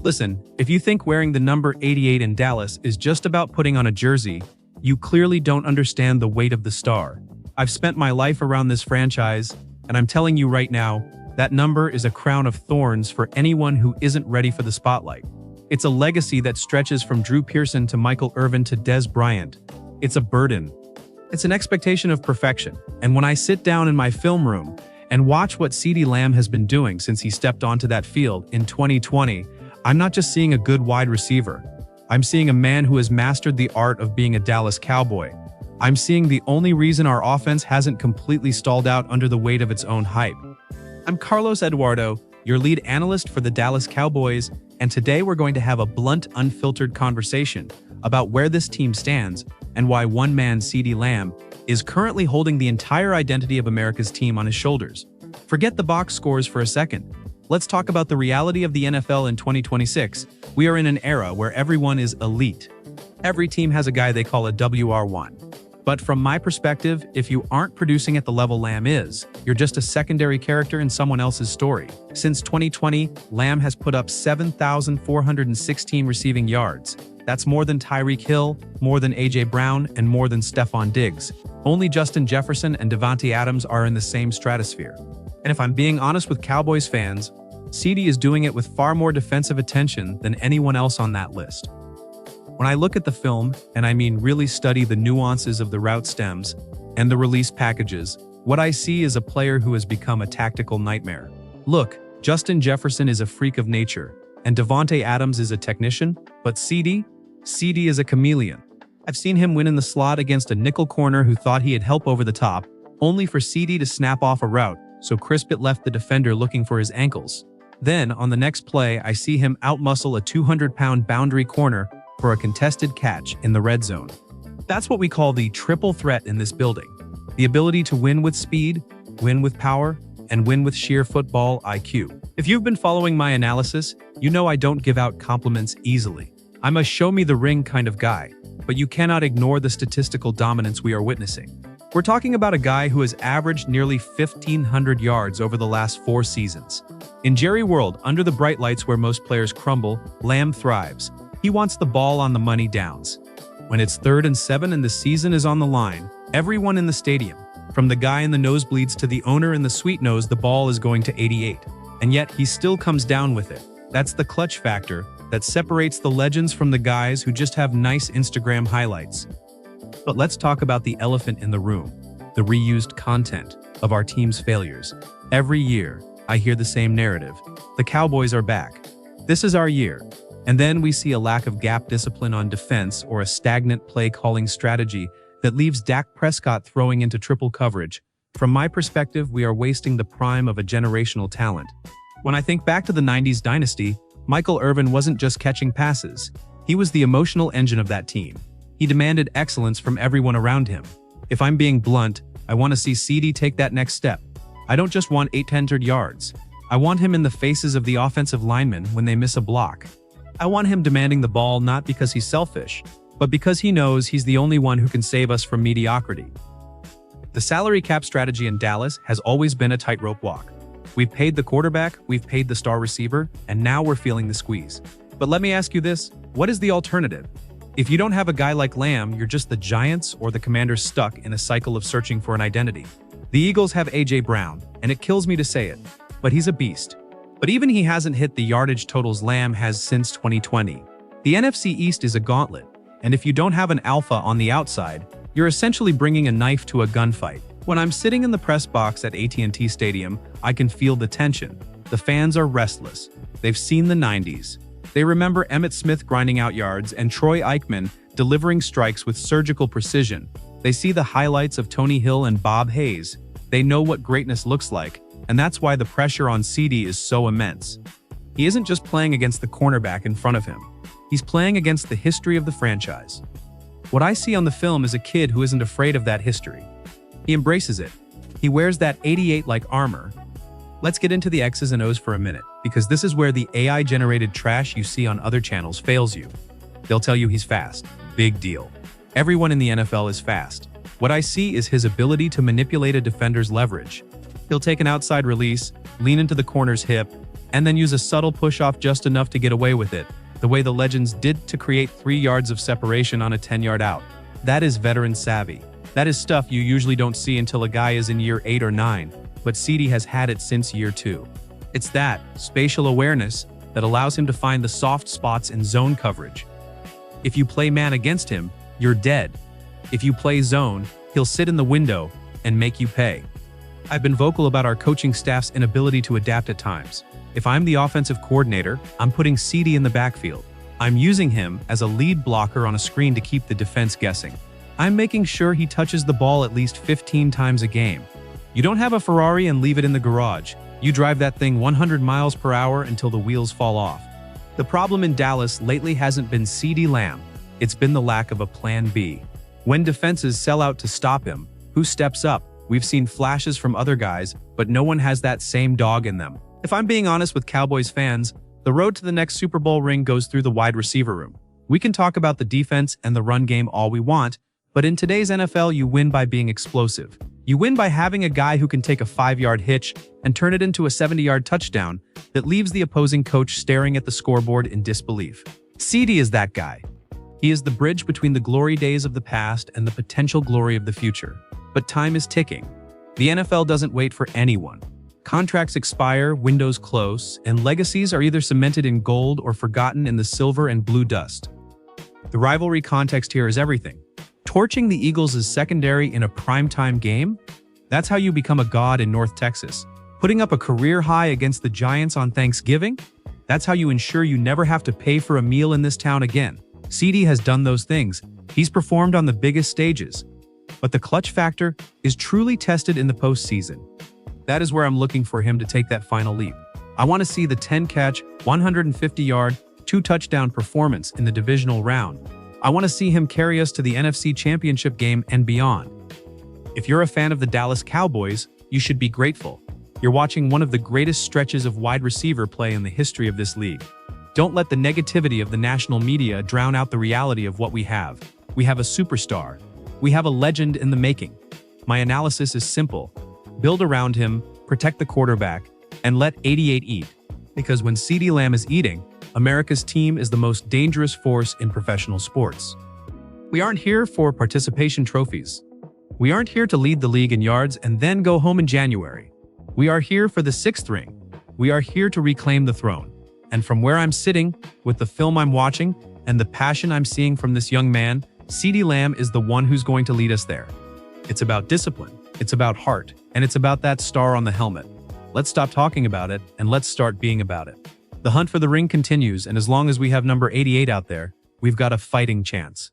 Listen, if you think wearing the number 88 in Dallas is just about putting on a jersey, you clearly don't understand the weight of the star. I've spent my life around this franchise, and I'm telling you right now, that number is a crown of thorns for anyone who isn't ready for the spotlight. It's a legacy that stretches from Drew Pearson to Michael Irvin to Des Bryant. It's a burden. It's an expectation of perfection, and when I sit down in my film room and watch what CeeDee Lamb has been doing since he stepped onto that field in 2020, I'm not just seeing a good wide receiver. I'm seeing a man who has mastered the art of being a Dallas Cowboy. I'm seeing the only reason our offense hasn't completely stalled out under the weight of its own hype. I'm Carlos Eduardo, your lead analyst for the Dallas Cowboys, and today we're going to have a blunt, unfiltered conversation about where this team stands and why one man, CeeDee Lamb, is currently holding the entire identity of America's team on his shoulders. Forget the box scores for a second. Let's talk about the reality of the NFL in 2026. We are in an era where everyone is elite. Every team has a guy they call a WR1. But from my perspective, if you aren't producing at the level Lamb is, you're just a secondary character in someone else's story. Since 2020, Lamb has put up 7,416 receiving yards. That's more than Tyreek Hill, more than A.J. Brown, and more than Stephon Diggs. Only Justin Jefferson and Davante Adams are in the same stratosphere. And if I'm being honest with Cowboys fans, CeeDee is doing it with far more defensive attention than anyone else on that list. When I look at the film, and I mean really study the nuances of the route stems and the release packages, what I see is a player who has become a tactical nightmare. Look, Justin Jefferson is a freak of nature, and Davante Adams is a technician, but CeeDee is a chameleon. I've seen him win in the slot against a nickel corner who thought he had help over the top, only for CeeDee to snap off a route, so Crispet left the defender looking for his ankles. Then, on the next play, I see him outmuscle a 200-pound boundary corner for a contested catch in the red zone. That's what we call the triple threat in this building. The ability to win with speed, win with power, and win with sheer football IQ. If you've been following my analysis, you know I don't give out compliments easily. I'm a show-me-the-ring kind of guy, but you cannot ignore the statistical dominance we are witnessing. We're talking about a guy who has averaged nearly 1,500 yards over the last 4 seasons. In Jerry World, under the bright lights where most players crumble, Lamb thrives. He wants the ball on the money downs. When it's 3rd and 7 and the season is on the line, everyone in the stadium, from the guy in the nosebleeds to the owner in the sweet knows the ball is going to 88. And yet he still comes down with it. That's the clutch factor that separates the legends from the guys who just have nice Instagram highlights. But let's talk about the elephant in the room, the reused content of our team's failures. Every year, I hear the same narrative. The Cowboys are back. This is our year. And then we see a lack of gap discipline on defense or a stagnant play-calling strategy that leaves Dak Prescott throwing into triple coverage. From my perspective, we are wasting the prime of a generational talent. When I think back to the 90s dynasty, Michael Irvin wasn't just catching passes. He was the emotional engine of that team. He demanded excellence from everyone around him. If I'm being blunt, I want to see CeeDee take that next step. I don't just want 800 yards. I want him in the faces of the offensive linemen when they miss a block. I want him demanding the ball not because he's selfish, but because he knows he's the only one who can save us from mediocrity. The salary cap strategy in Dallas has always been a tightrope walk. We've paid the quarterback, we've paid the star receiver, and now we're feeling the squeeze. But let me ask you this, what is the alternative? If you don't have a guy like Lamb, you're just the Giants or the Commanders stuck in a cycle of searching for an identity. The Eagles have A.J. Brown, and it kills me to say it, but he's a beast. But even he hasn't hit the yardage totals Lamb has since 2020. The NFC East is a gauntlet, and if you don't have an alpha on the outside, you're essentially bringing a knife to a gunfight. When I'm sitting in the press box at AT&T Stadium, I can feel the tension. The fans are restless. They've seen the 90s. They remember Emmitt Smith grinding out yards and Troy Aikman delivering strikes with surgical precision. They see the highlights of Tony Hill and Bob Hayes. They know what greatness looks like, and that's why the pressure on CeeDee is so immense. He isn't just playing against the cornerback in front of him. He's playing against the history of the franchise. What I see on the film is a kid who isn't afraid of that history. He embraces it. He wears that 88-like armor. Let's get into the X's and O's for a minute, because this is where the AI-generated trash you see on other channels fails you. They'll tell you he's fast. Big deal. Everyone in the NFL is fast. What I see is his ability to manipulate a defender's leverage. He'll take an outside release, lean into the corner's hip, and then use a subtle push-off just enough to get away with it, the way the legends did to create 3 yards of separation on a 10-yard out. That is veteran savvy. That is stuff you usually don't see until a guy is in year 8 or 9, but CeeDee has had it since year 2. It's that spatial awareness that allows him to find the soft spots in zone coverage. If you play man against him, you're dead. If you play zone, he'll sit in the window and make you pay. I've been vocal about our coaching staff's inability to adapt at times. If I'm the offensive coordinator, I'm putting CeeDee in the backfield. I'm using him as a lead blocker on a screen to keep the defense guessing. I'm making sure he touches the ball at least 15 times a game. You don't have a Ferrari and leave it in the garage. You drive that thing 100 miles per hour until the wheels fall off. The problem in Dallas lately hasn't been CeeDee Lamb. It's been the lack of a plan B. When defenses sell out to stop him, who steps up? We've seen flashes from other guys, but no one has that same dog in them. If I'm being honest with Cowboys fans, the road to the next Super Bowl ring goes through the wide receiver room. We can talk about the defense and the run game all we want, but in today's NFL, you win by being explosive. You win by having a guy who can take a 5-yard hitch and turn it into a 70-yard touchdown that leaves the opposing coach staring at the scoreboard in disbelief. CeeDee is that guy. He is the bridge between the glory days of the past and the potential glory of the future. But time is ticking. The NFL doesn't wait for anyone. Contracts expire, windows close, and legacies are either cemented in gold or forgotten in the silver and blue dust. The rivalry context here is everything. Torching the Eagles is secondary in a primetime game? That's how you become a god in North Texas. Putting up a career high against the Giants on Thanksgiving? That's how you ensure you never have to pay for a meal in this town again. CeeDee has done those things. He's performed on the biggest stages. But the clutch factor is truly tested in the postseason. That is where I'm looking for him to take that final leap. I want to see the 10-catch, 150-yard, 2-touchdown performance in the divisional round. I want to see him carry us to the NFC Championship game and beyond. If you're a fan of the Dallas Cowboys, you should be grateful. You're watching one of the greatest stretches of wide receiver play in the history of this league. Don't let the negativity of the national media drown out the reality of what we have. We have a superstar. We have a legend in the making. My analysis is simple. Build around him, protect the quarterback, and let 88 eat. Because when CeeDee Lamb is eating, America's team is the most dangerous force in professional sports. We aren't here for participation trophies. We aren't here to lead the league in yards and then go home in January. We are here for the 6th ring. We are here to reclaim the throne. And from where I'm sitting, with the film I'm watching, and the passion I'm seeing from this young man, CeeDee Lamb is the one who's going to lead us there. It's about discipline, it's about heart, and it's about that star on the helmet. Let's stop talking about it, and let's start being about it. The hunt for the ring continues, and as long as we have number 88 out there, we've got a fighting chance.